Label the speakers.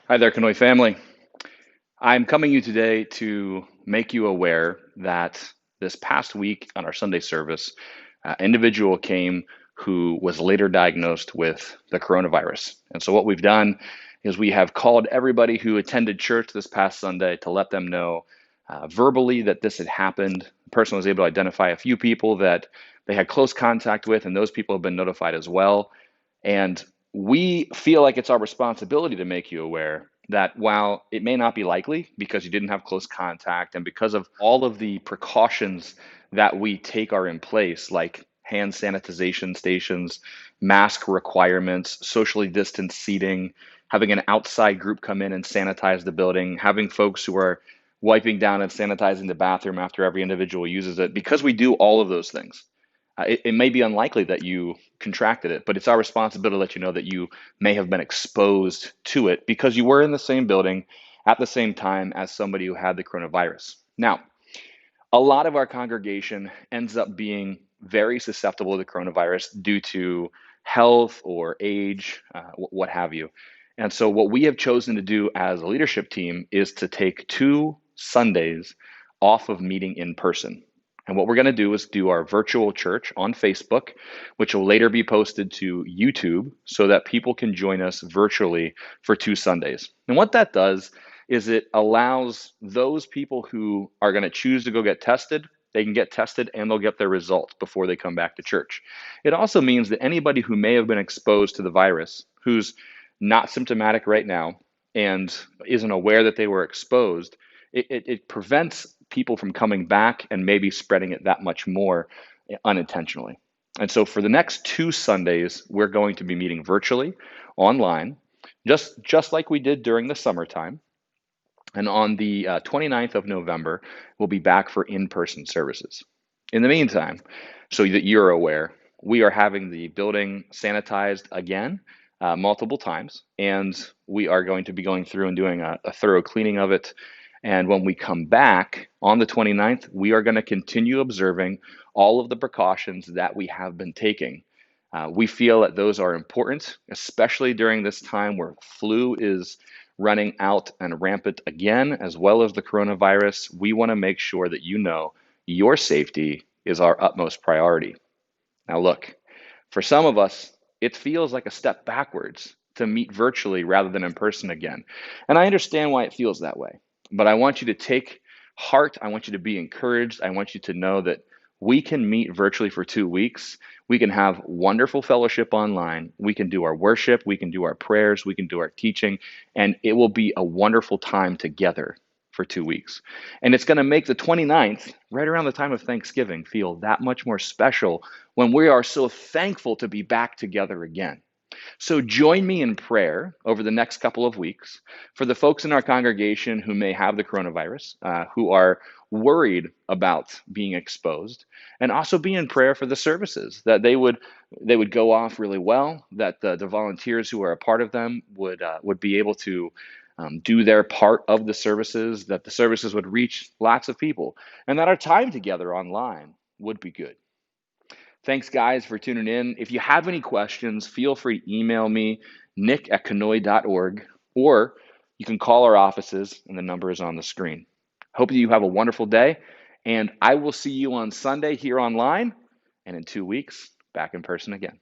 Speaker 1: Hi there, Conoy family. I'm coming to you today to make you aware that this past week on our Sunday service, an individual came who was later diagnosed with the coronavirus. And so, what we've done is we have called everybody who attended church this past Sunday to let them know verbally that this had happened. The person was able to identify a few people that they had close contact with, and those people have been notified as well. And we feel like it's our responsibility to make you aware that while it may not be likely because you didn't have close contact and because of all of the precautions that we take are in place, like hand sanitization stations, mask requirements, socially distanced seating, having an outside group come in and sanitize the building, having folks who are wiping down and sanitizing the bathroom after every individual uses it, because we do all of those things it may be unlikely that you contracted it, but it's our responsibility to let you know that you may have been exposed to it because you were in the same building at the same time as somebody who had the coronavirus. Now, a lot of our congregation ends up being very susceptible to the coronavirus due to health or age, what have you. And so, what we have chosen to do as a leadership team is to take 2 Sundays off of meeting in person. And what we're going to do is do our virtual church on Facebook, which will later be posted to YouTube so that people can join us virtually for 2 Sundays. And what that does is it allows those people who are going to choose to go get tested, they can get tested and they'll get their results before they come back to church. It also means that anybody who may have been exposed to the virus, who's not symptomatic right now and isn't aware that they were exposed, it prevents people from coming back and maybe spreading it that much more unintentionally. And so for the next 2 Sundays, we're going to be meeting virtually online, just like we did during the summertime. And on the 29th of November, we'll be back for in-person services. In the meantime, so that you're aware, we are having the building sanitized again multiple times, and we are going to be going through and doing a thorough cleaning of it. And when we come back on the 29th, we are going to continue observing all of the precautions that we have been taking. We feel that those are important, especially during this time where flu is running out and rampant again, as well as the coronavirus. We want to make sure that you know your safety is our utmost priority. Now, look, for some of us, it feels like a step backwards to meet virtually rather than in person again. And I understand why it feels that way. But I want you to take heart. I want you to be encouraged. I want you to know that we can meet virtually for 2 weeks. We can have wonderful fellowship online. We can do our worship. We can do our prayers. We can do our teaching. And it will be a wonderful time together for 2 weeks. And it's going to make the 29th, right around the time of Thanksgiving, feel that much more special when we are so thankful to be back together again. So join me in prayer over the next couple of weeks for the folks in our congregation who may have the coronavirus, who are worried about being exposed, and also be in prayer for the services that they would go off really well, that the volunteers who are a part of them would be able to do their part of the services, that the services would reach lots of people, and that our time together online would be good. Thanks, guys, for tuning in. If you have any questions, feel free to email me, nick@conoy.org, or you can call our offices, and the number is on the screen. Hope that you have a wonderful day, and I will see you on Sunday here online, and in 2 weeks, back in person again.